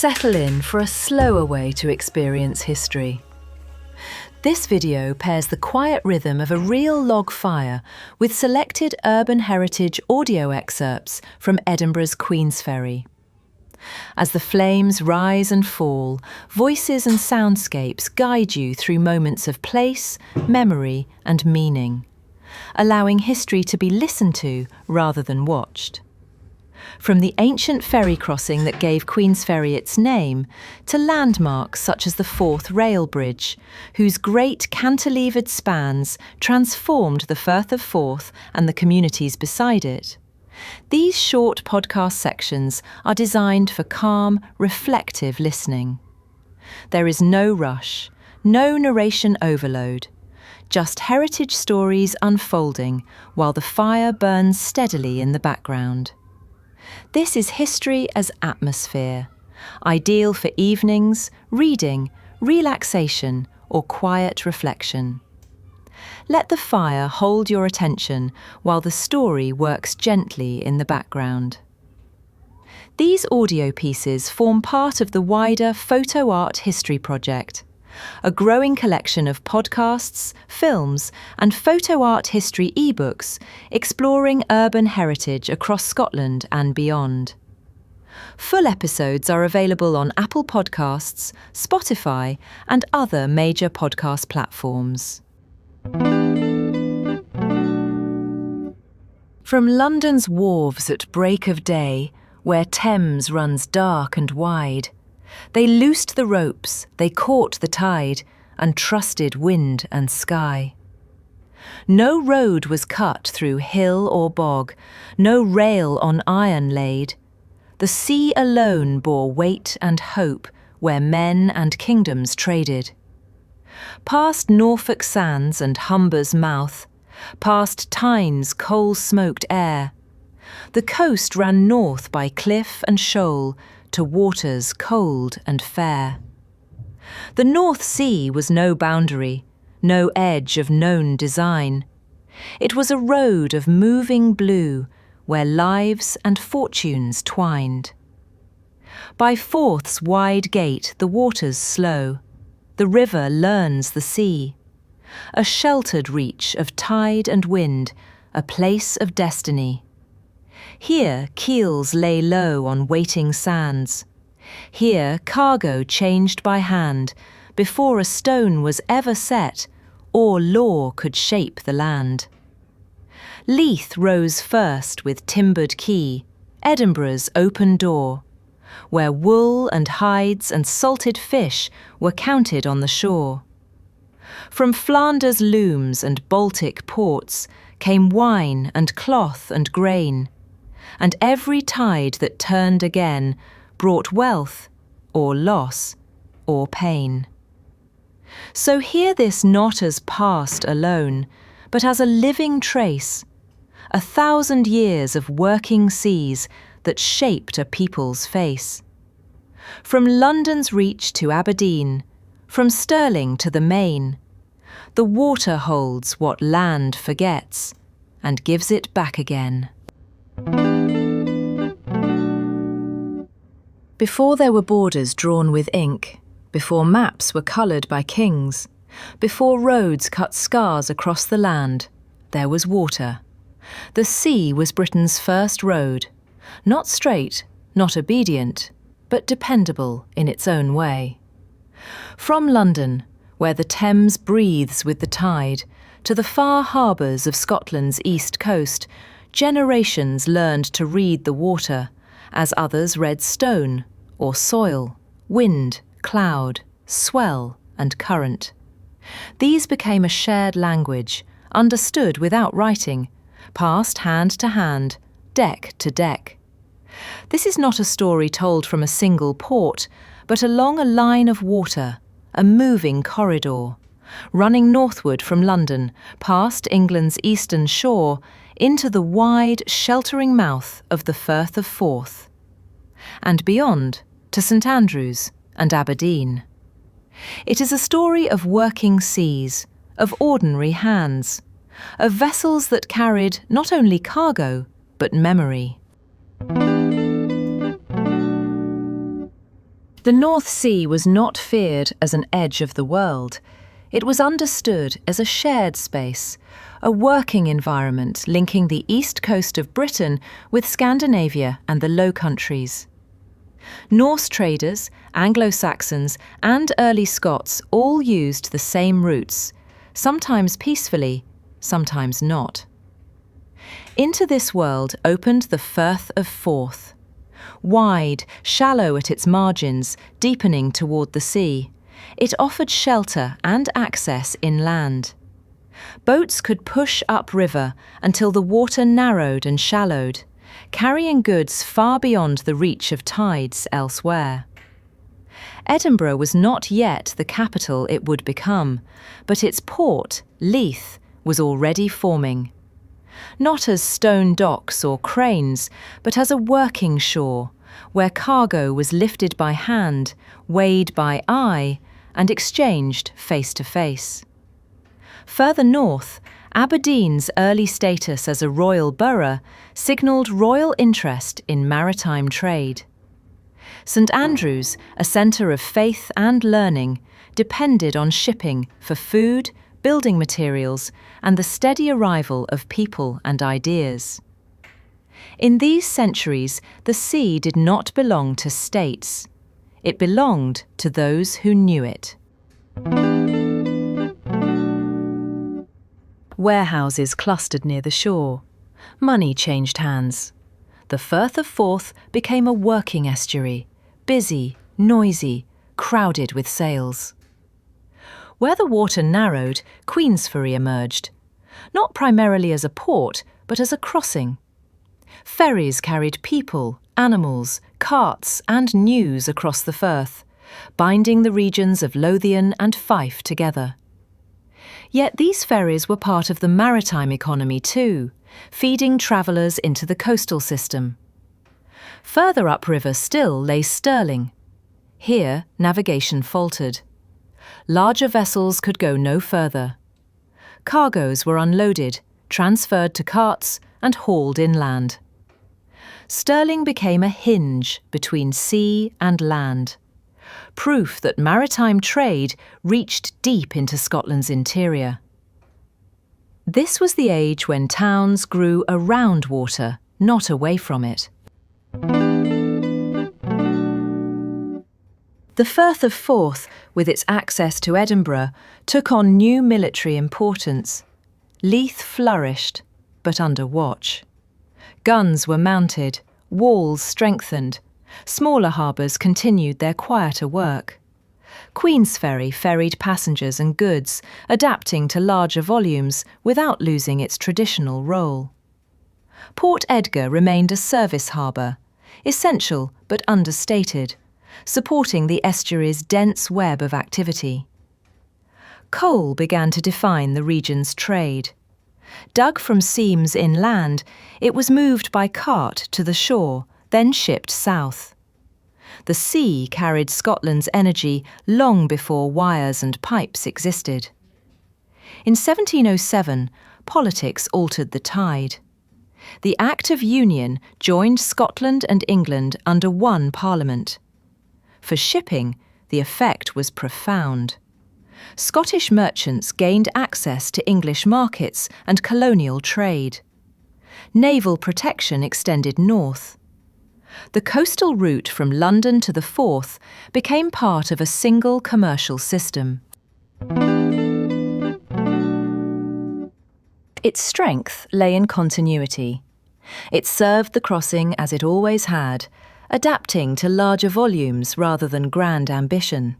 Settle in for a slower way to experience history. This video pairs the quiet rhythm of a real log fire with selected urban heritage audio excerpts from Edinburgh's Queensferry. As the flames rise and fall, voices and soundscapes guide you through moments of place, memory, and meaning, allowing history to be listened to rather than watched. From the ancient ferry crossing that gave Queensferry its name, to landmarks such as the Forth rail bridge, whose great cantilevered spans transformed the Firth of Forth and the communities beside it. These short podcast sections are designed for calm, reflective listening. There is no rush, no narration overload, just heritage stories unfolding while the fire burns steadily in the background. This is history as atmosphere, ideal for evenings, reading, relaxation, or quiet reflection. Let the fire hold your attention while the story works gently in the background. These audio pieces form part of the wider PhotoART History Project, a growing collection of podcasts, films, and PhotoART history ebooks exploring urban heritage across Scotland and beyond. Full episodes are available on Apple Podcasts, Spotify, and other major podcast platforms. From London's wharves at break of day, where Thames runs dark and wide, they loosed the ropes, they caught the tide, and trusted wind and sky. No road was cut through hill or bog, no rail on iron laid. The sea alone bore weight and hope where men and kingdoms traded. Past Norfolk sands and Humber's mouth, past Tyne's coal-smoked air, the coast ran north by cliff and shoal, to waters cold and fair. The North Sea was no boundary, no edge of known design. It was a road of moving blue, where lives and fortunes twined. By Forth's wide gate the waters slow, the river learns the sea. A sheltered reach of tide and wind, a place of destiny. Here keels lay low on waiting sands. Here cargo changed by hand, before a stone was ever set, or law could shape the land. Leith rose first with timbered quay, Edinburgh's open door, where wool and hides and salted fish were counted on the shore. From Flanders looms and Baltic ports came wine and cloth and grain, and every tide that turned again brought wealth, or loss, or pain. So hear this not as past alone, but as a living trace, 1,000 years of working seas that shaped a people's face. From London's reach to Aberdeen, from Stirling to the Main, the water holds what land forgets, and gives it back again. Before there were borders drawn with ink, before maps were coloured by kings, before roads cut scars across the land, there was water. The sea was Britain's first road, not straight, not obedient, but dependable in its own way. From London, where the Thames breathes with the tide, to the far harbours of Scotland's east coast, generations learned to read the water, as others read stone, or soil, wind, cloud, swell, and current. These became a shared language, understood without writing, passed hand to hand, deck to deck. This is not a story told from a single port, but along a line of water, a moving corridor, running northward from London, past England's eastern shore, into the wide, sheltering mouth of the Firth of Forth, and beyond to St Andrews and Aberdeen. It is a story of working seas, of ordinary hands, of vessels that carried not only cargo, but memory. The North Sea was not feared as an edge of the world. It was understood as a shared space, a working environment linking the east coast of Britain with Scandinavia and the Low Countries. Norse traders, Anglo-Saxons, and early Scots all used the same routes, sometimes peacefully, sometimes not. Into this world opened the Firth of Forth. Wide, shallow at its margins, deepening toward the sea, it offered shelter and access inland. Boats could push upriver until the water narrowed and shallowed, carrying goods far beyond the reach of tides elsewhere. Edinburgh was not yet the capital it would become, but its port, Leith, was already forming. Not as stone docks or cranes, but as a working shore, where cargo was lifted by hand, weighed by eye, and exchanged face to face. Further north, Aberdeen's early status as a royal borough signalled royal interest in maritime trade. St Andrews, a centre of faith and learning, depended on shipping for food, building materials, and the steady arrival of people and ideas. In these centuries, the sea did not belong to states. It belonged to those who knew it. Warehouses clustered near the shore. Money changed hands. The Firth of Forth became a working estuary, busy, noisy, crowded with sails. Where the water narrowed, Queensferry emerged, not primarily as a port, but as a crossing. Ferries carried people, animals, carts, and news across the Firth, binding the regions of Lothian and Fife together. Yet these ferries were part of the maritime economy too, feeding travellers into the coastal system. Further upriver still lay Stirling. Here, navigation faltered. Larger vessels could go no further. Cargoes were unloaded, transferred to carts, and hauled inland. Stirling became a hinge between sea and land, proof that maritime trade reached deep into Scotland's interior. This was the age when towns grew around water, not away from it. The Firth of Forth, with its access to Edinburgh, took on new military importance. Leith flourished, but under watch. Guns were mounted, walls strengthened. Smaller harbours continued their quieter work. Queensferry ferried passengers and goods, adapting to larger volumes without losing its traditional role. Port Edgar remained a service harbour, essential but understated, supporting the estuary's dense web of activity. Coal began to define the region's trade. Dug from seams inland, it was moved by cart to the shore, then shipped south. The sea carried Scotland's energy long before wires and pipes existed. In 1707, politics altered the tide. The Act of Union joined Scotland and England under one parliament. For shipping, the effect was profound. Scottish merchants gained access to English markets and colonial trade. Naval protection extended north. The coastal route from London to the Forth became part of a single commercial system. Its strength lay in continuity. It served the crossing as it always had, adapting to larger volumes rather than grand ambition.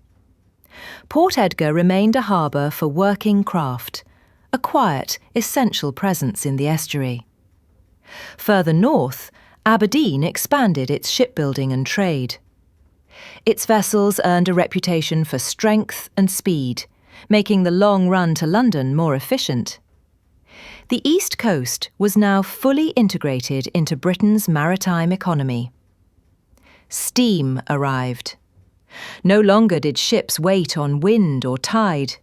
Port Edgar remained a harbour for working craft, a quiet, essential presence in the estuary. Further north, Aberdeen expanded its shipbuilding and trade. Its vessels earned a reputation for strength and speed, making the long run to London more efficient. The East Coast was now fully integrated into Britain's maritime economy. Steam arrived. No longer did ships wait on wind or tide.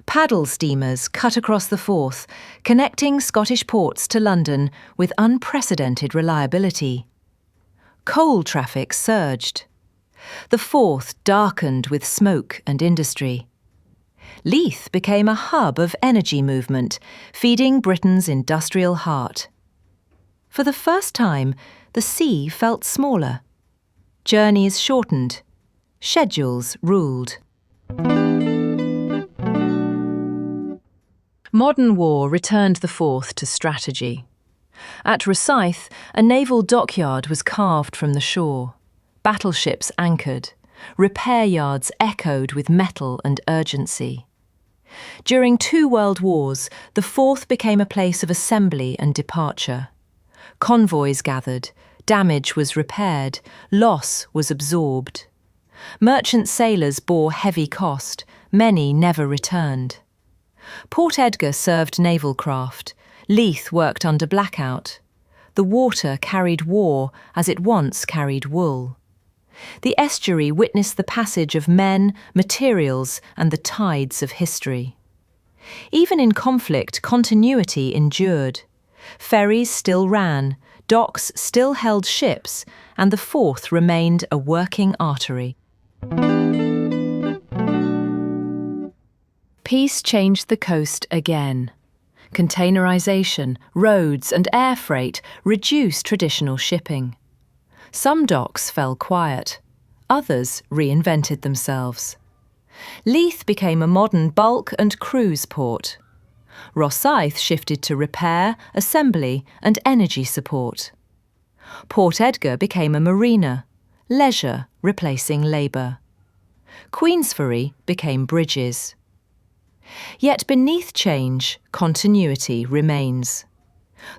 Paddle steamers cut across the Forth, connecting Scottish ports to London with unprecedented reliability. Coal traffic surged. The Forth darkened with smoke and industry. Leith became a hub of energy movement, feeding Britain's industrial heart. For the first time, the sea felt smaller. Journeys shortened. Schedules ruled. Modern war returned the Forth to strategy. At Rosyth, a naval dockyard was carved from the shore. Battleships anchored. Repair yards echoed with metal and urgency. During 2 world wars, the Forth became a place of assembly and departure. Convoys gathered, damage was repaired, loss was absorbed. Merchant sailors bore heavy cost, many never returned. Port Edgar served naval craft, Leith worked under blackout. The water carried war as it once carried wool. The estuary witnessed the passage of men, materials, and the tides of history. Even in conflict, continuity endured. Ferries still ran, docks still held ships, and the Forth remained a working artery. Peace changed the coast again. Containerisation, roads and air freight reduced traditional shipping. Some docks fell quiet. Others reinvented themselves. Leith became a modern bulk and cruise port. Rosyth shifted to repair, assembly and energy support. Port Edgar became a marina, leisure replacing labour. Queensferry became bridges. Yet beneath change, continuity remains.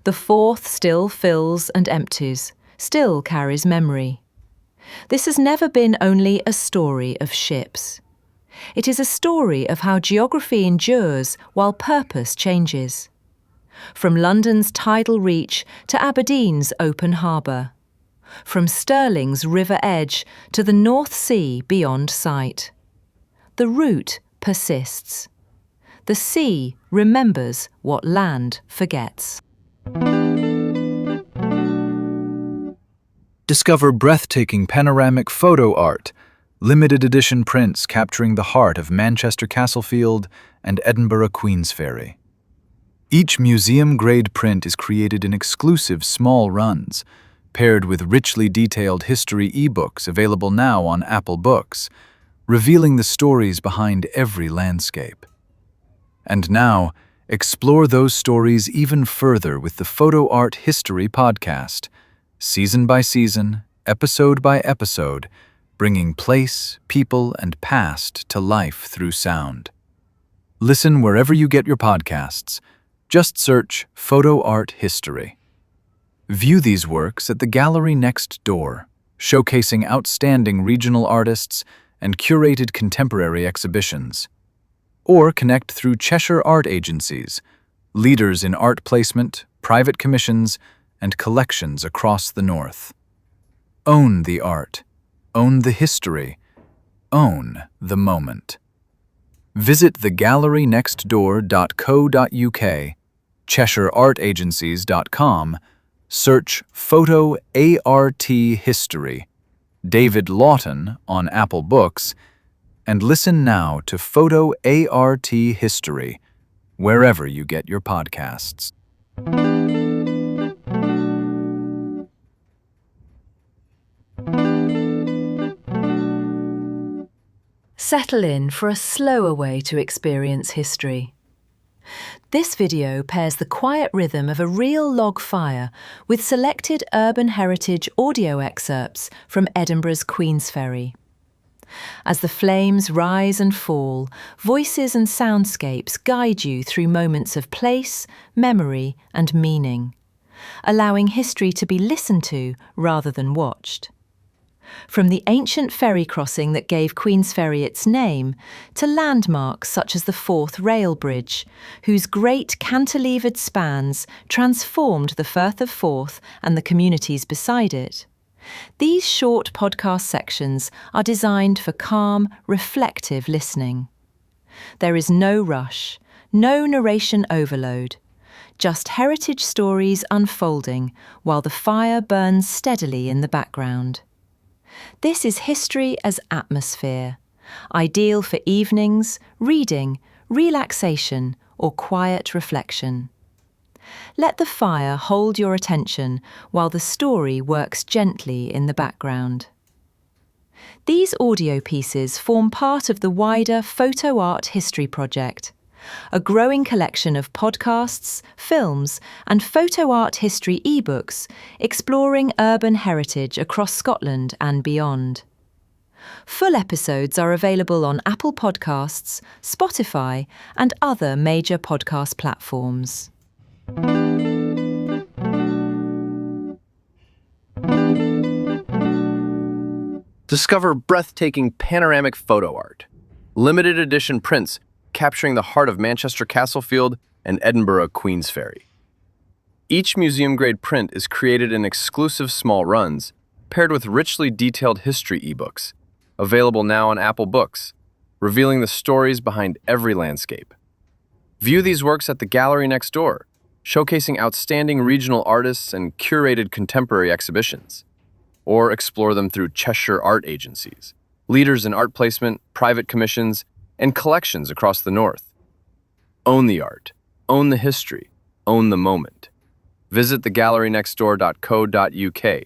The Forth still fills and empties, still carries memory. This has never been only a story of ships. It is a story of how geography endures while purpose changes. From London's tidal reach to Aberdeen's open harbour. From Stirling's river edge to the North Sea beyond sight. The route persists. The sea remembers what land forgets. Discover breathtaking panoramic photo art, limited edition prints capturing the heart of Manchester Castlefield and Edinburgh Queensferry. Each museum-grade print is created in exclusive small runs, paired with richly detailed history ebooks available now on Apple Books, revealing the stories behind every landscape. And now, explore those stories even further with the PhotoART History Podcast, season by season, episode by episode, bringing place, people, and past to life through sound. Listen wherever you get your podcasts. Just search PhotoART History. View these works at the gallery next door, showcasing outstanding regional artists and curated contemporary exhibitions. Or connect through Cheshire art agencies, leaders in art placement, private commissions, and collections across the North. Own the art. Own the history. Own the moment. Visit thegallerynextdoor.co.uk, CheshireArtAgencies.com, search PhotoART History, David Lawton on Apple Books, and listen now to PhotoART History, wherever you get your podcasts. Settle in for a slower way to experience history. This video pairs the quiet rhythm of a real log fire with selected urban heritage audio excerpts from Edinburgh's Queensferry. As the flames rise and fall, voices and soundscapes guide you through moments of place, memory, and meaning, allowing history to be listened to rather than watched. From the ancient ferry crossing that gave Queensferry its name, to landmarks such as the Forth Rail Bridge, whose great cantilevered spans transformed the Firth of Forth and the communities beside it. These short podcast sections are designed for calm, reflective listening. There is no rush, no narration overload, just heritage stories unfolding while the fire burns steadily in the background. This is history as atmosphere, ideal for evenings, reading, relaxation, or quiet reflection. Let the fire hold your attention while the story works gently in the background. These audio pieces form part of the wider PhotoART History Project, a growing collection of podcasts, films, and PhotoART history ebooks exploring urban heritage across Scotland and beyond. Full episodes are available on Apple Podcasts, Spotify, and other major podcast platforms. Discover breathtaking panoramic photo art, limited edition prints capturing the heart of Manchester Castlefield and Edinburgh Queensferry. Each museum-grade print is created in exclusive small runs, paired with richly detailed history ebooks, available now on Apple Books, revealing the stories behind every landscape. View these works at the gallery next door, showcasing outstanding regional artists and curated contemporary exhibitions, or explore them through Cheshire art agencies, leaders in art placement, private commissions, and collections across the north. Own the art, own the history, own the moment. Visit thegallerynextdoor.co.uk,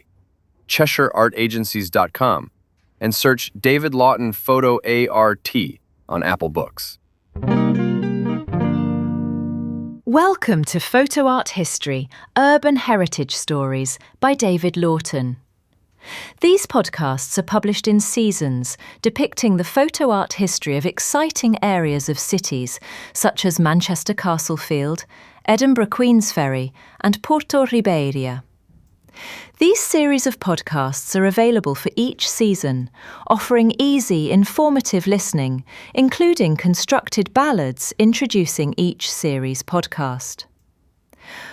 CheshireArtAgencies.com, and search David Lawton PhotoART on Apple Books. Welcome to PhotoART History, Urban Heritage Stories by David Lawton. These podcasts are published in seasons, depicting the photo art history of exciting areas of cities such as Manchester Castlefield, Edinburgh Queensferry, and Porto Ribeira. These series of podcasts are available for each season, offering easy, informative listening, including constructed ballads introducing each series podcast.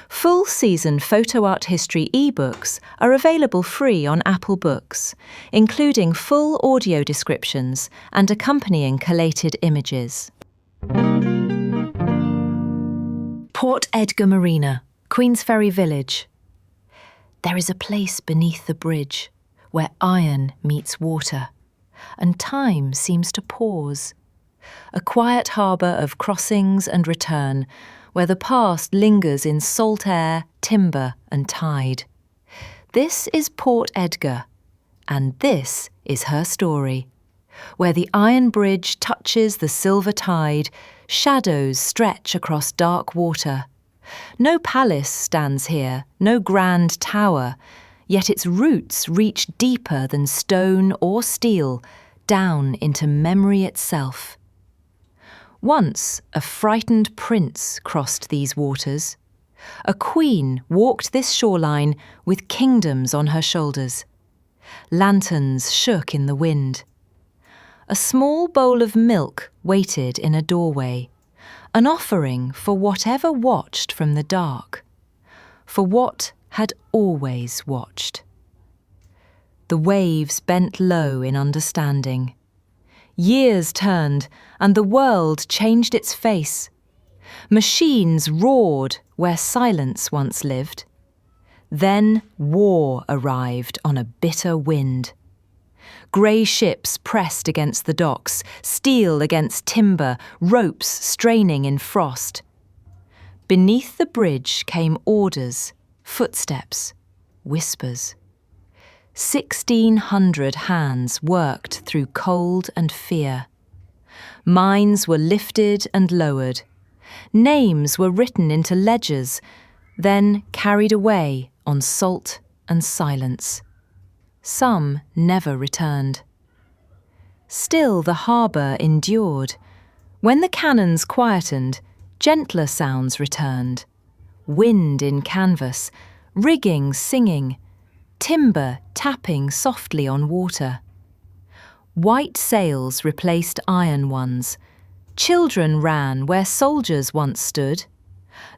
Full season photo art history ebooks are available free on Apple Books, including full audio descriptions and accompanying collated images. Port Edgar Marina, Queensferry Village. There is a place beneath the bridge where iron meets water, and time seems to pause. A quiet harbour of crossings and return, where the past lingers in salt air, timber and tide. This is Port Edgar, and this is her story. Where the iron bridge touches the silver tide, shadows stretch across dark water. No palace stands here, no grand tower, yet its roots reach deeper than stone or steel, down into memory itself. Once a frightened prince crossed these waters. A queen walked this shoreline with kingdoms on her shoulders. Lanterns shook in the wind. A small bowl of milk waited in a doorway, an offering for whatever watched from the dark, for what had always watched. The waves bent low in understanding. Years turned, and the world changed its face. Machines roared where silence once lived. Then war arrived on a bitter wind. Grey ships pressed against the docks, steel against timber, ropes straining in frost. Beneath the bridge came orders, footsteps, whispers. 1,600 hands worked through cold and fear. Mines were lifted and lowered. Names were written into ledgers, then carried away on salt and silence. Some never returned. Still the harbour endured. When the cannons quietened, gentler sounds returned. Wind in canvas, rigging singing, timber tapping softly on water. White sails replaced iron ones. Children ran where soldiers once stood.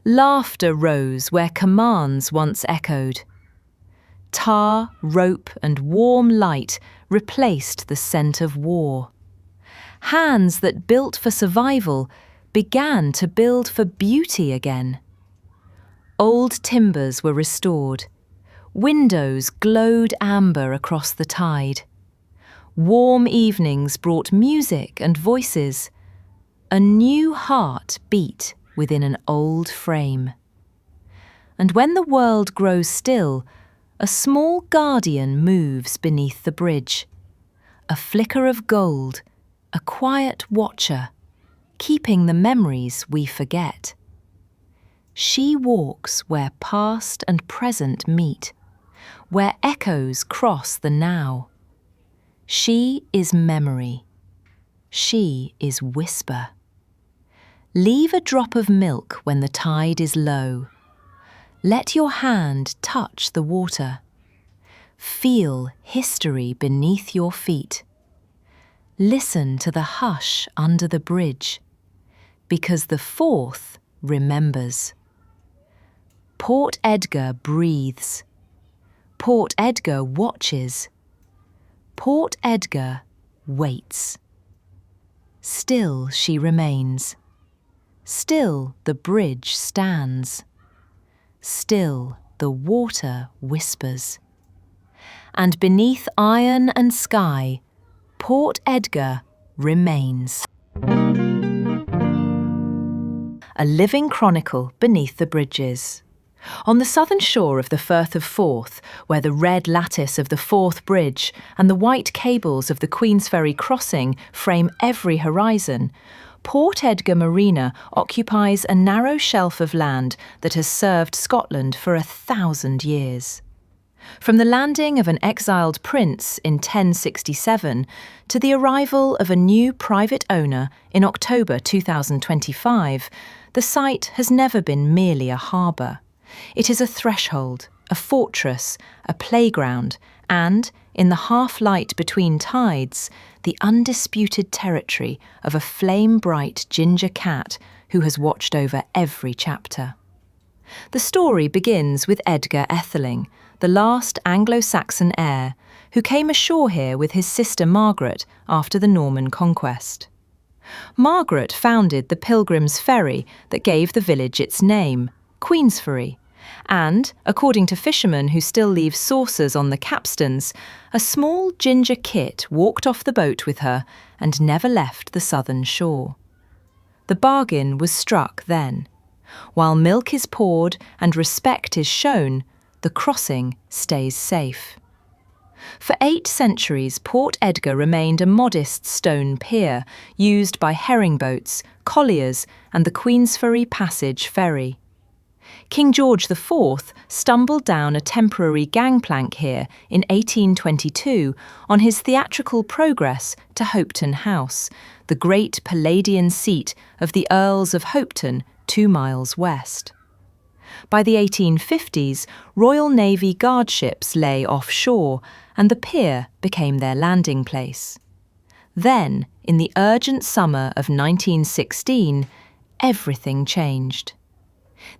Laughter rose where commands once echoed. Tar, rope, and warm light replaced the scent of war. Hands that built for survival began to build for beauty again. Old timbers were restored. Windows glowed amber across the tide. Warm evenings brought music and voices. A new heart beat within an old frame. And when the world grows still, a small guardian moves beneath the bridge. A flicker of gold, a quiet watcher, keeping the memories we forget. She walks where past and present meet, where echoes cross the now. She is memory. She is whisper. Leave a drop of milk when the tide is low. Let your hand touch the water. Feel history beneath your feet. Listen to the hush under the bridge, because the Forth remembers. Port Edgar breathes. Port Edgar watches. Port Edgar waits. Still she remains. Still the bridge stands. Still the water whispers. And beneath iron and sky, Port Edgar remains. A living chronicle beneath the bridges. On the southern shore of the Firth of Forth, where the red lattice of the Forth Bridge and the white cables of the Queensferry crossing frame every horizon, Port Edgar Marina occupies a narrow shelf of land that has served Scotland for 1,000 years. From the landing of an exiled prince in 1067 to the arrival of a new private owner in October 2025, the site has never been merely a harbour. It is a threshold, a fortress, a playground, and, in the half-light between tides, the undisputed territory of a flame-bright ginger cat who has watched over every chapter. The story begins with Edgar Etheling, the last Anglo-Saxon heir, who came ashore here with his sister Margaret after the Norman conquest. Margaret founded the Pilgrim's Ferry that gave the village its name, Queensferry, and, according to fishermen who still leave saucers on the capstans, a small ginger kit walked off the boat with her and never left the southern shore. The bargain was struck then. While milk is poured and respect is shown, the crossing stays safe. For 8 centuries, Port Edgar remained a modest stone pier used by herring boats, colliers, and the Queensferry Passage ferry. King George IV stumbled down a temporary gangplank here in 1822 on his theatrical progress to Hopetoun House, the great Palladian seat of the Earls of Hopetoun, 2 miles west. By the 1850s, Royal Navy guard ships lay offshore, and the pier became their landing place. Then, in the urgent summer of 1916, everything changed.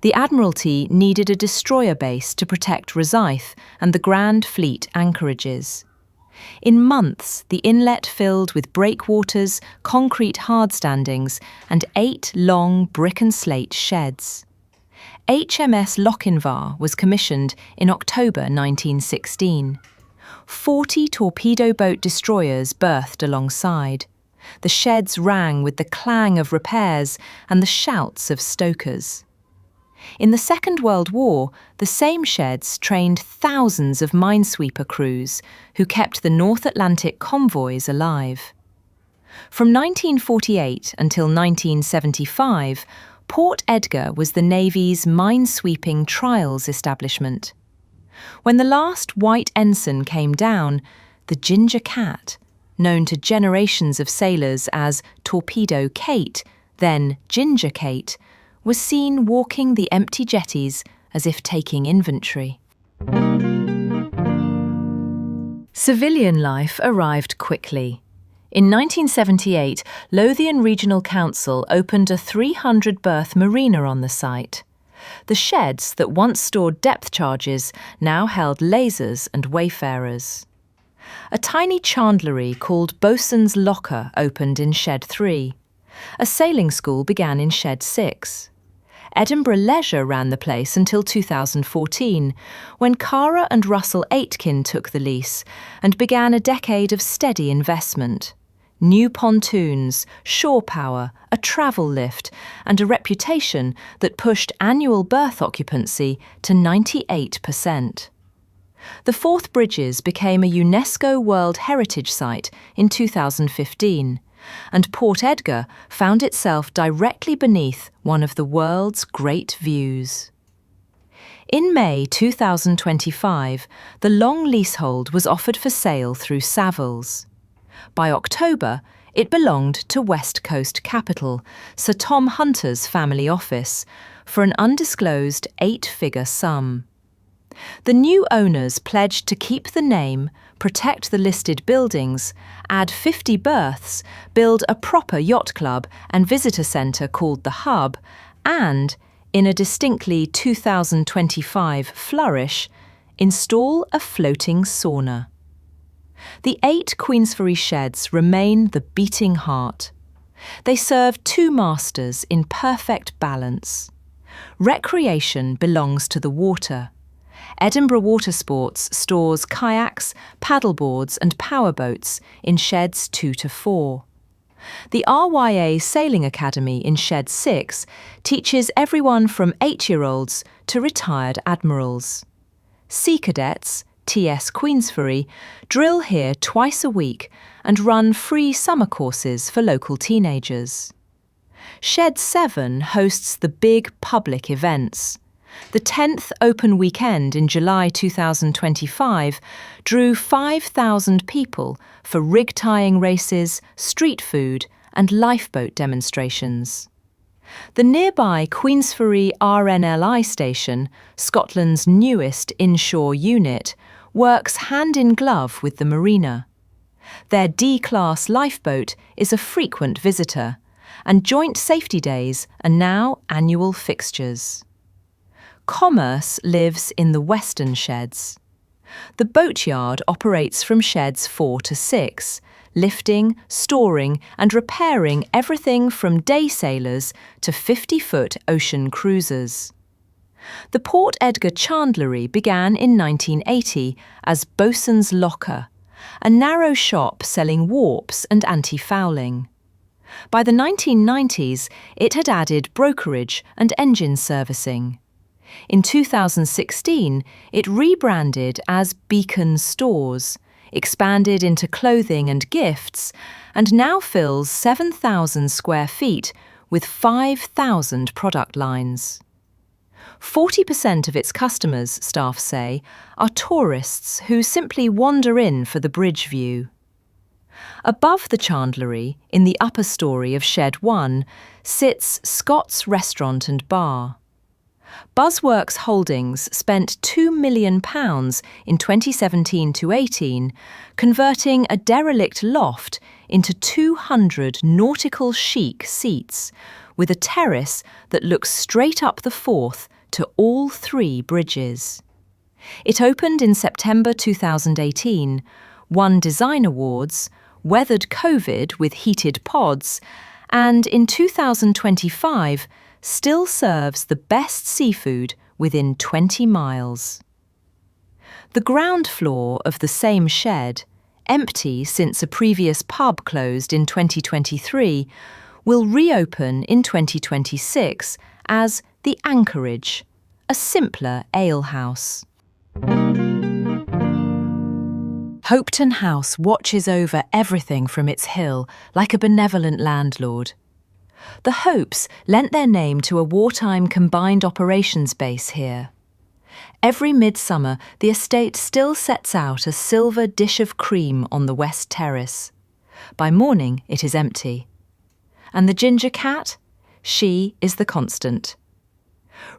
The Admiralty needed a destroyer base to protect Rosyth and the Grand Fleet anchorages. In months, the inlet filled with breakwaters, concrete hardstandings, and 8 long brick and slate sheds. HMS Lochinvar was commissioned in October 1916. 40 torpedo boat destroyers berthed alongside. The sheds rang with the clang of repairs and the shouts of stokers. In the Second World War, the same sheds trained thousands of minesweeper crews who kept the North Atlantic convoys alive. From 1948 until 1975, Port Edgar was the Navy's minesweeping trials establishment. When the last white ensign came down, the Ginger Cat, known to generations of sailors as Torpedo Kate, then Ginger Kate, was seen walking the empty jetties as if taking inventory. Civilian life arrived quickly. In 1978, Lothian Regional Council opened a 300-berth marina on the site. The sheds that once stored depth charges now held lasers and wayfarers. A tiny chandlery called Boatswain's Locker opened in Shed 3. A sailing school began in Shed 6. Edinburgh Leisure ran the place until 2014, when Cara and Russell Aitken took the lease and began a decade of steady investment. New pontoons, shore power, a travel lift, and a reputation that pushed annual berth occupancy to 98%. The Forth Bridges became a UNESCO World Heritage Site in 2015, and Port Edgar found itself directly beneath one of the world's great views. In May 2025, the long leasehold was offered for sale through Savills. By October, it belonged to West Coast Capital, Sir Tom Hunter's family office, for an undisclosed 8-figure sum. The new owners pledged to keep the name, protect the listed buildings, add 50 berths, build a proper yacht club and visitor centre called The Hub, and, in a distinctly 2025 flourish, install a floating sauna. The 8 Queensferry sheds remain the beating heart. They serve 2 masters in perfect balance. Recreation belongs to the water. Edinburgh Water Sports stores kayaks, paddleboards and powerboats in sheds 2 to 4. The RYA Sailing Academy in Shed 6 teaches everyone from 8-year-olds to retired admirals. Sea Cadets, TS Queensferry, drill here twice a week and run free summer courses for local teenagers. Shed 7 hosts the big public events. The 10th Open Weekend in July 2025 drew 5,000 people for rig tying races, street food and lifeboat demonstrations. The nearby Queensferry RNLI station, Scotland's newest inshore unit, works hand in glove with the marina. Their D-class lifeboat is a frequent visitor, and joint safety days are now annual fixtures. Commerce lives in the western sheds. The boatyard operates from sheds 4 to 6, lifting, storing and repairing everything from day sailors to 50-foot ocean cruisers. The Port Edgar Chandlery began in 1980 as Bosun's Locker, a narrow shop selling warps and anti-fouling. By the 1990s, it had added brokerage and engine servicing. In 2016, it rebranded as Beacon Stores, expanded into clothing and gifts, and now fills 7,000 square feet with 5,000 product lines. 40% of its customers, staff say, are tourists who simply wander in for the bridge view. Above the chandlery, in the upper story of Shed 1, sits Scott's Restaurant and Bar. Buzzworks Holdings spent £2 million in 2017-18 converting a derelict loft into 200 nautical chic seats, with a terrace that looks straight up the Forth to all 3 bridges. It opened in September 2018, won design awards, weathered COVID with heated pods, and in 2025 still serves the best seafood within 20 miles. The ground floor of the same shed, empty since a previous pub closed in 2023, will reopen in 2026 as the Anchorage, a simpler alehouse. Hopetoun House watches over everything from its hill like a benevolent landlord. The Hopes lent their name to a wartime combined operations base here. Every midsummer, the estate still sets out a silver dish of cream on the west terrace. By morning, it is empty. And the ginger cat? She is the constant.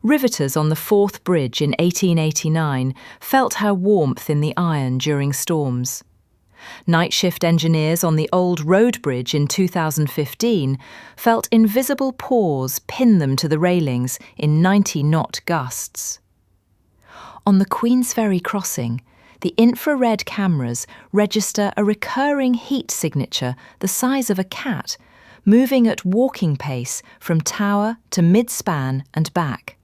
Riveters on the Forth Bridge in 1889 felt her warmth in the iron during storms. Night shift engineers on the old road bridge in 2015 felt invisible paws pin them to the railings in 90-knot gusts. On the Queensferry crossing, the infrared cameras register a recurring heat signature the size of a cat, moving at walking pace from tower to mid-span and back.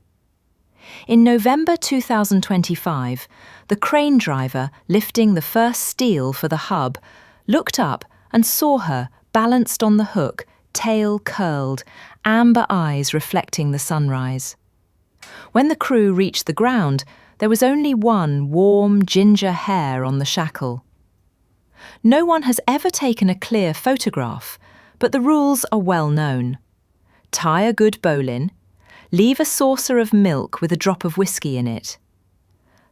In November 2025, the crane driver lifting the first steel for the hub looked up and saw her balanced on the hook, tail curled, amber eyes reflecting the sunrise. When the crew reached the ground, there was only one warm ginger hair on the shackle. No one has ever taken a clear photograph, but the rules are well known. Tie a good bowline, leave a saucer of milk with a drop of whiskey in it.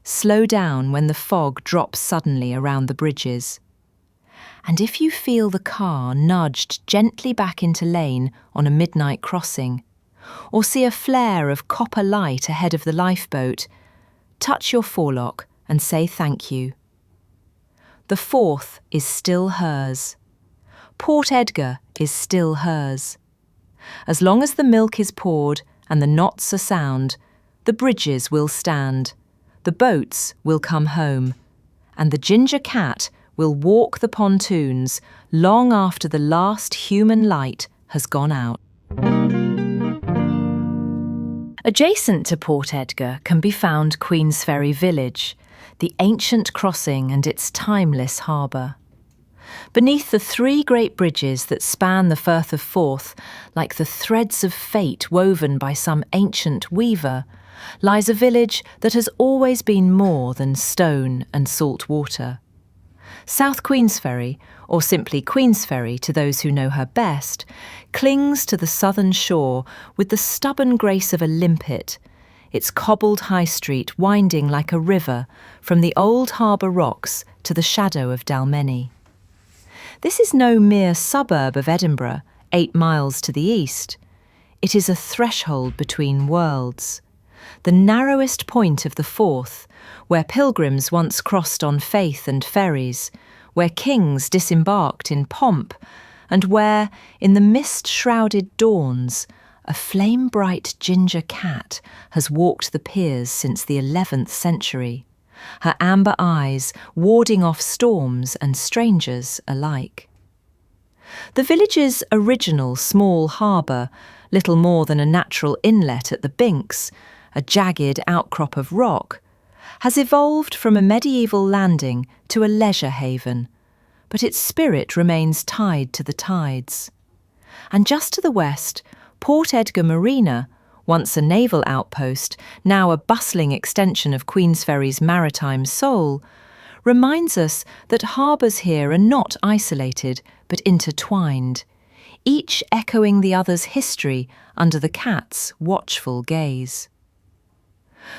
Slow down when the fog drops suddenly around the bridges. And if you feel the car nudged gently back into lane on a midnight crossing, or see a flare of copper light ahead of the lifeboat, touch your forelock and say thank you. The Forth is still hers. Port Edgar is still hers. As long as the milk is poured and the knots are sound, the bridges will stand, the boats will come home, and the ginger cat will walk the pontoons long after the last human light has gone out. Adjacent to Port Edgar can be found Queensferry village, the ancient crossing and its timeless harbour. Beneath the three great bridges that span the Firth of Forth, like the threads of fate woven by some ancient weaver, lies a village that has always been more than stone and salt water. South Queensferry, or simply Queensferry to those who know her best, clings to the southern shore with the stubborn grace of a limpet, its cobbled high street winding like a river from the old harbour rocks to the shadow of Dalmeny. This is no mere suburb of Edinburgh, 8 miles to the east. It is a threshold between worlds, the narrowest point of the Forth, where pilgrims once crossed on faith and ferries, where kings disembarked in pomp, and where, in the mist-shrouded dawns, a flame-bright ginger cat has walked the piers since the 11th century, her amber eyes warding off storms and strangers alike. The village's original small harbour, little more than a natural inlet at the Binks, a jagged outcrop of rock, has evolved from a medieval landing to a leisure haven, but its spirit remains tied to the tides. And just to the west, Port Edgar Marina, once a naval outpost, now a bustling extension of Queensferry's maritime soul, reminds us that harbours here are not isolated but intertwined, each echoing the other's history under the cat's watchful gaze.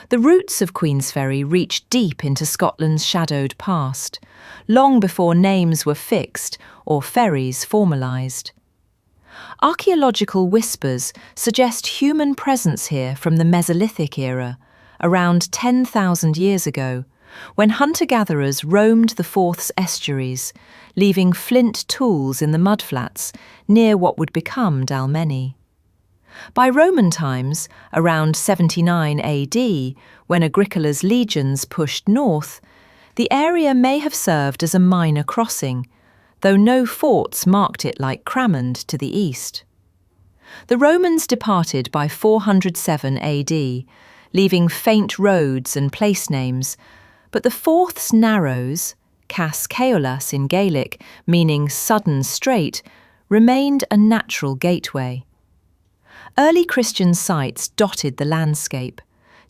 The roots of Queensferry reach deep into Scotland's shadowed past, long before names were fixed or ferries formalised. Archaeological whispers suggest human presence here from the Mesolithic era, around 10,000 years ago, when hunter-gatherers roamed the Forth's estuaries, leaving flint tools in the mudflats near what would become Dalmeny. By Roman times, around 79 AD, when Agricola's legions pushed north, the area may have served as a minor crossing, though no forts marked it like Cramond to the east. The Romans departed by 407 AD, leaving faint roads and place names, but the Forth's narrows, Cas Caolas in Gaelic, meaning sudden strait, remained a natural gateway. Early Christian sites dotted the landscape.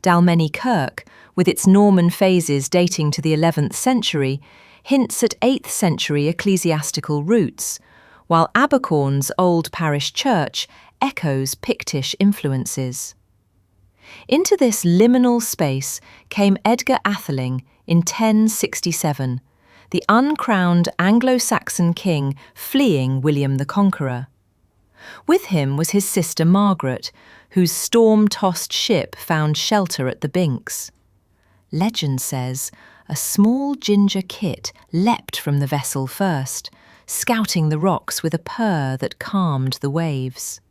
Dalmeny Kirk, with its Norman phases dating to the 11th century, hints at 8th century ecclesiastical roots, while Abercorn's old parish church echoes Pictish influences. Into this liminal space came Edgar Atheling in 1067, the uncrowned Anglo-Saxon king fleeing William the Conqueror. With him was his sister Margaret, whose storm-tossed ship found shelter at the Binks. Legend says a small ginger kit leapt from the vessel first, scouting the rocks with a purr that calmed the waves.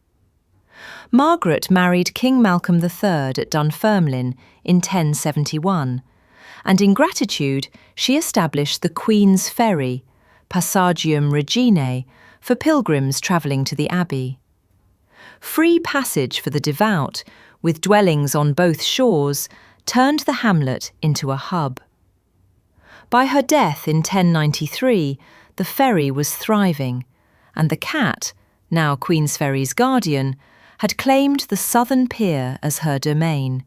Margaret married King Malcolm III at Dunfermline in 1071, and in gratitude she established the Queen's Ferry, Passagium Reginae, for pilgrims travelling to the abbey. Free passage for the devout, with dwellings on both shores, turned the hamlet into a hub. By her death in 1093, the ferry was thriving, and the cat, now Queensferry's guardian, had claimed the southern pier as her domain,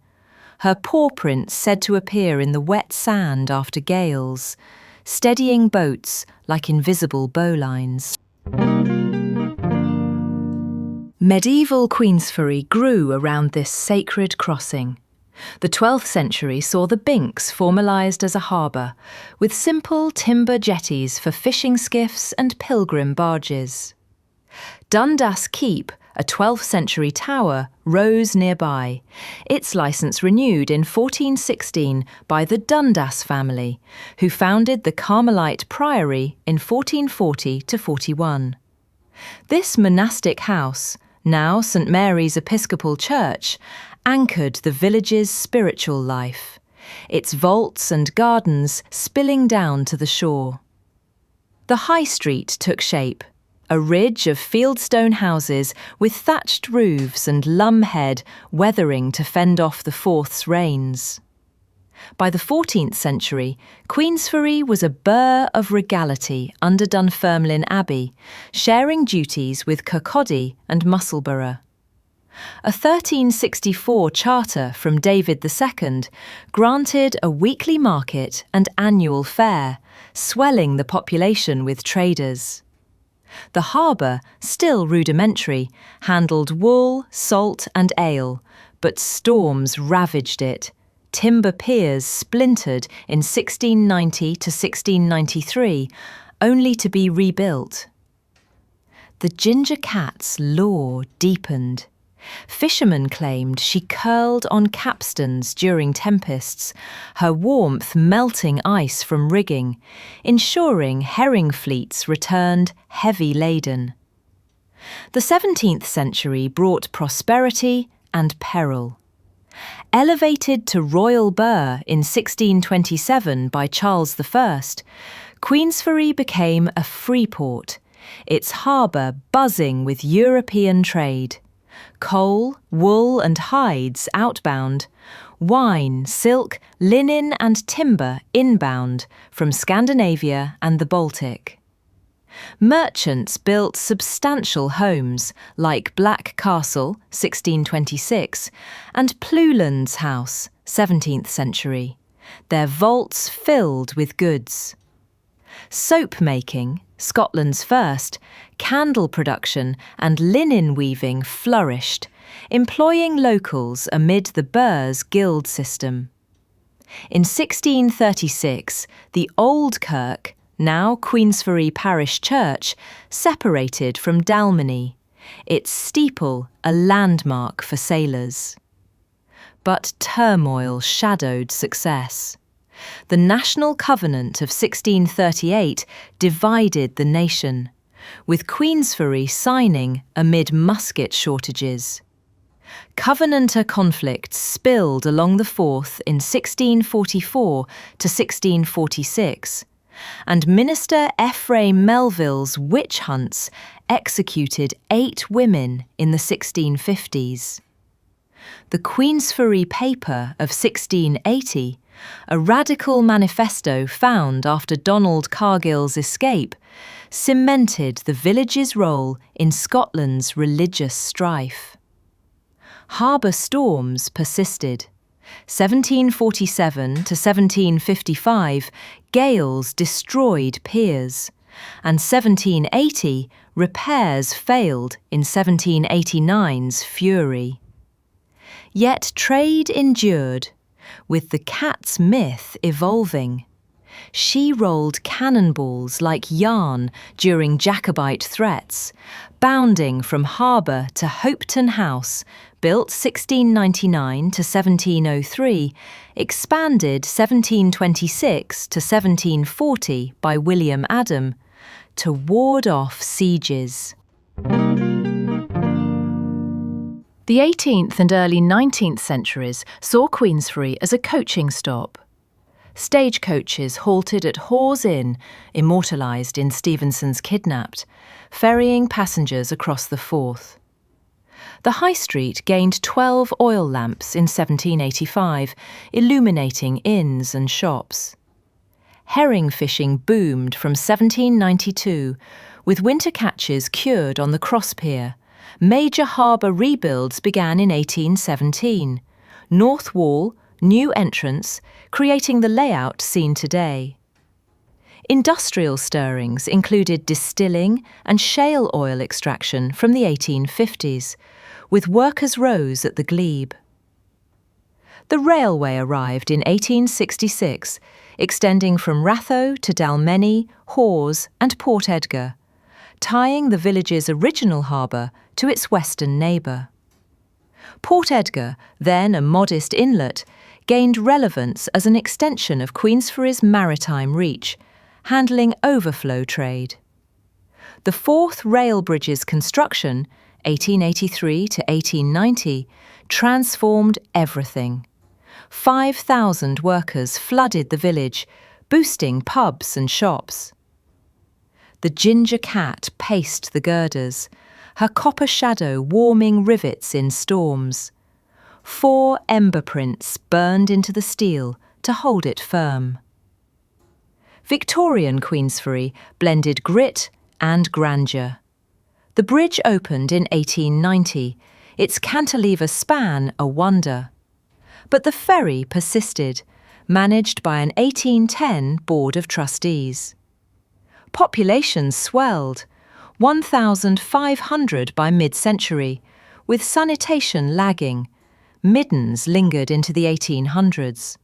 her paw prints said to appear in the wet sand after gales, steadying boats like invisible bowlines. Medieval Queensferry grew around this sacred crossing. The 12th century saw the Binks formalised as a harbour, with simple timber jetties for fishing skiffs and pilgrim barges. Dundas Keep, a 12th century tower, rose nearby, its licence renewed in 1416 by the Dundas family, who founded the Carmelite Priory in 1440–41. This monastic house, now St Mary's Episcopal Church, anchored the village's spiritual life, its vaults and gardens spilling down to the shore. The High Street took shape, a ridge of fieldstone houses with thatched roofs and lumhead weathering to fend off the Forth's rains. By the 14th century, Queensferry was a burr of regality under Dunfermline Abbey, sharing duties with Kirkcaldy and Musselburgh. A 1364 charter from David II granted a weekly market and annual fair, swelling the population with traders. The harbour, still rudimentary, handled wool, salt and ale, but storms ravaged it. Timber piers splintered in 1690 to 1693, only to be rebuilt. The ginger cat's lore deepened. Fishermen claimed she curled on capstans during tempests, her warmth melting ice from rigging, ensuring herring fleets returned heavy laden. The 17th century brought prosperity and peril. Elevated to royal burgh in 1627 by Charles I, Queensferry became a free port, its harbour buzzing with European trade. Coal, wool and hides outbound, wine, silk, linen and timber inbound from Scandinavia and the Baltic. Merchants built substantial homes like Black Castle, 1626, and Plewlands House, 17th century, their vaults filled with goods. Soap making, Scotland's first, candle production and linen weaving flourished, employing locals amid the burgh's guild system. In 1636, the Old Kirk, now Queensferry Parish Church, separated from Dalmeny, its steeple a landmark for sailors. But turmoil shadowed success. The National Covenant of 1638 divided the nation, with Queensferry signing amid musket shortages. Covenanter conflicts spilled along the Forth in 1644 to 1646, and Minister Ephraim Melville's witch hunts executed 8 women in the 1650s. The Queensferry Paper of 1680, a radical manifesto found after Donald Cargill's escape, cemented the village's role in Scotland's religious strife. Harbour storms persisted. 1747 to 1755, gales destroyed piers, and 1780, repairs failed in 1789's fury. Yet trade endured, with the cat's myth evolving. She rolled cannonballs like yarn during Jacobite threats, bounding from harbour to Hopeton House, built 1699 to 1703, expanded 1726 to 1740 by William Adam, to ward off sieges. The 18th and early 19th centuries saw Queensferry as a coaching stop. Stagecoaches halted at Hawes Inn, immortalised in Stevenson's Kidnapped, ferrying passengers across the Forth. The High Street gained 12 oil lamps in 1785, illuminating inns and shops. Herring fishing boomed from 1792, with winter catches cured on the Cross Pier. Major harbour rebuilds began in 1817. North Wall, new entrance, creating the layout seen today. Industrial stirrings included distilling and shale oil extraction from the 1850s, with workers' rows at the glebe. The railway arrived in 1866, extending from Ratho to Dalmeny, Hawes and Port Edgar, tying the village's original harbour to its western neighbour. Port Edgar, then a modest inlet, gained relevance as an extension of Queensferry's maritime reach, handling overflow trade. The Forth Rail Bridge's construction, 1883 to 1890, transformed everything. 5,000 workers flooded the village, boosting pubs and shops. The ginger cat paced the girders, her copper shadow warming rivets in storms. 4 ember prints burned into the steel to hold it firm. Victorian Queensferry blended grit and grandeur. The bridge opened in 1890, its cantilever span a wonder. But the ferry persisted, managed by an 1810 Board of Trustees. Populations swelled, 1,500 by mid-century, with sanitation lagging. Middens lingered into the 1800s.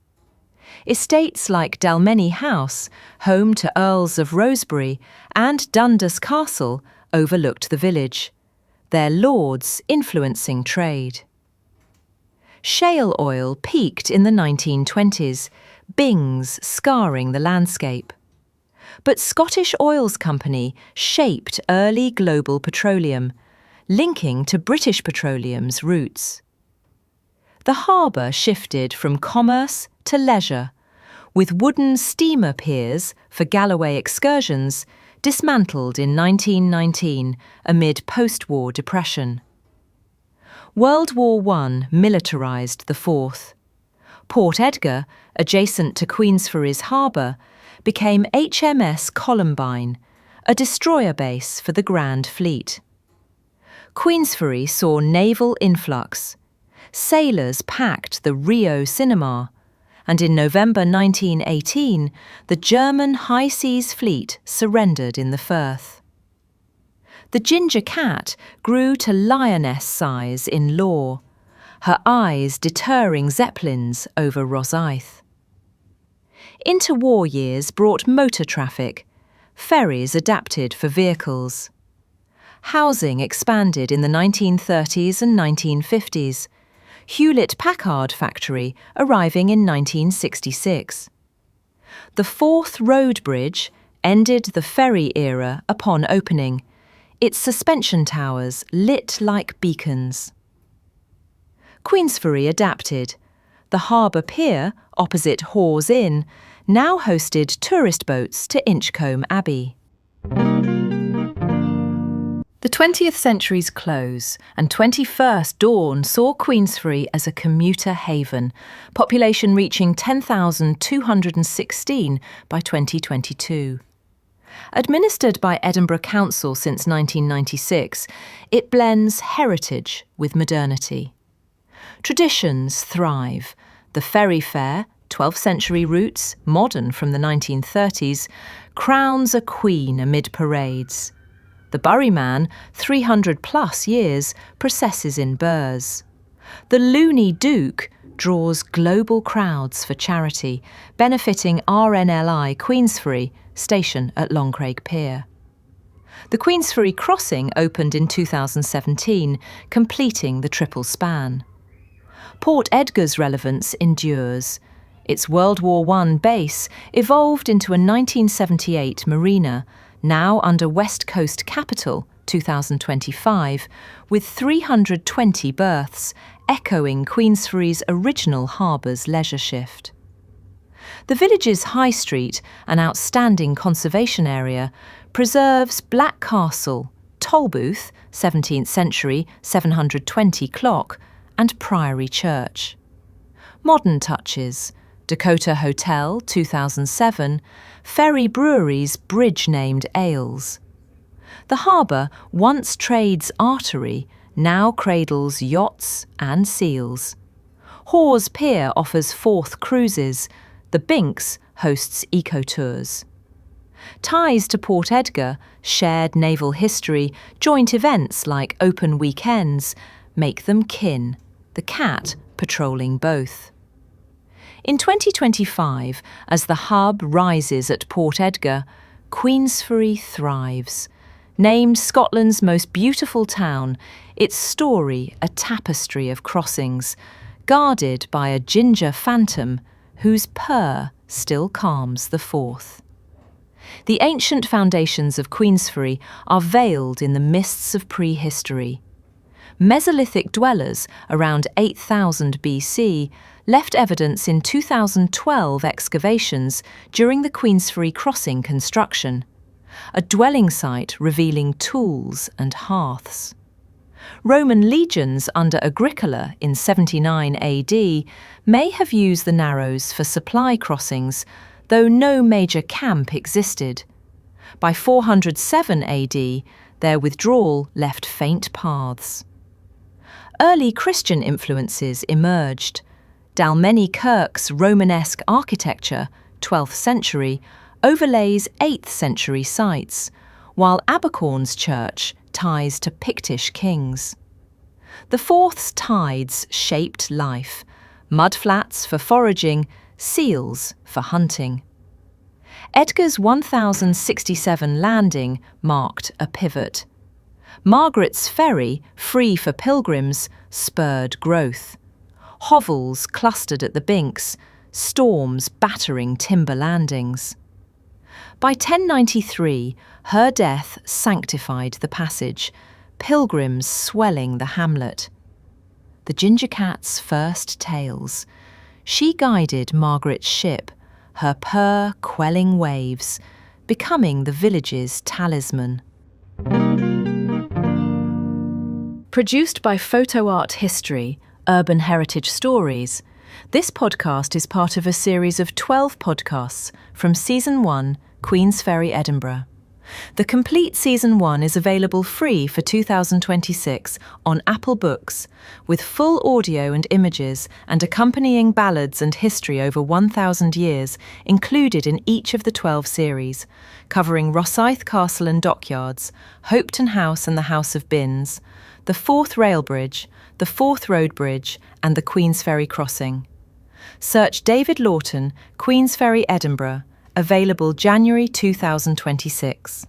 Estates like Dalmeny House, home to Earls of Rosebery, and Dundas Castle overlooked the village, their lords influencing trade. Shale oil peaked in the 1920s, bings scarring the landscape. But Scottish Oils Company shaped early global petroleum, linking to British Petroleum's roots. The harbour shifted from commerce to leisure, with wooden steamer piers for Galloway excursions dismantled in 1919 amid post-war depression. World War I militarised the Forth. Port Edgar, adjacent to Queensferry's harbour, became HMS Columbine, a destroyer base for the Grand Fleet. Queensferry saw naval influx. Sailors packed the Rio Cinema, and in November 1918, the German High Seas Fleet surrendered in the Firth. The ginger cat grew to lioness size in lore, her eyes deterring zeppelins over Rosyth. Interwar years brought motor traffic, ferries adapted for vehicles. Housing expanded in the 1930s and 1950s, Hewlett-Packard factory arriving in 1966. The Forth Road Bridge ended the ferry era upon opening, its suspension towers lit like beacons. Queensferry adapted. The harbour pier, opposite Hawes Inn, now hosted tourist boats to Inchcolm Abbey. The 20th century's close and 21st dawn saw Queensferry as a commuter haven, population reaching 10,216 by 2022. Administered by Edinburgh Council since 1996, it blends heritage with modernity. Traditions thrive. The ferry fare, 12th century roots, modern from the 1930s, crowns a queen amid parades. The Buryman, 300-plus years, processes in burrs. The Looney Duke draws global crowds for charity, benefiting RNLI Queensferry, station at Longcraig Pier. The Queensferry crossing opened in 2017, completing the triple span. Port Edgar's relevance endures. Its World War I base evolved into a 1978 marina, now under West Coast Capital, 2025, with 320 berths, echoing Queensferry's original harbour's leisure shift. The village's High Street, an outstanding conservation area, preserves Black Castle, Tolbooth, 17th century, 720 clock, and Priory Church. Modern touches: Dakota Hotel, 2007, Ferry Brewery's bridge-named ales. The harbour, once trade's artery, now cradles yachts and seals. Hawes Pier offers Forth cruises. The Binks hosts eco-tours. Ties to Port Edgar, shared naval history, joint events like open weekends make them kin, the cat patrolling both. In 2025, as the hub rises at Port Edgar, Queensferry thrives. Named Scotland's most beautiful town, its story a tapestry of crossings, guarded by a ginger phantom whose purr still calms the Forth. The ancient foundations of Queensferry are veiled in the mists of prehistory. Mesolithic dwellers around 8000 BC left evidence in 2012 excavations during the Queensferry crossing construction, a dwelling site revealing tools and hearths. Roman legions under Agricola in 79 AD may have used the narrows for supply crossings, though no major camp existed. By 407 AD, their withdrawal left faint paths. Early Christian influences emerged. Dalmeny Kirk's Romanesque architecture, 12th century, overlays 8th century sites, while Abercorn's church ties to Pictish kings. The Forth's tides shaped life: mudflats for foraging, seals for hunting. Edgar's 1067 landing marked a pivot. Margaret's ferry, free for pilgrims, spurred growth. Hovels clustered at the Binks, storms battering timber landings. By 1093, her death sanctified the passage, pilgrims swelling the hamlet. The ginger cat's first tales. She guided Margaret's ship, her purr quelling waves, becoming the village's talisman. Produced by PhotoART History, Urban Heritage Stories, this podcast is part of a series of 12 podcasts from Season 1, Queensferry, Edinburgh. The complete Season 1 is available free for 2026 on Apple Books, with full audio and images and accompanying ballads and history over 1,000 years included in each of the 12 series, covering Rosyth Castle and Dockyards, Hopetoun House and the House of Binns, the Forth Rail Bridge, the Forth Road Bridge and the Queensferry Crossing. Search David Lawton, Queensferry, Edinburgh, available January 2026.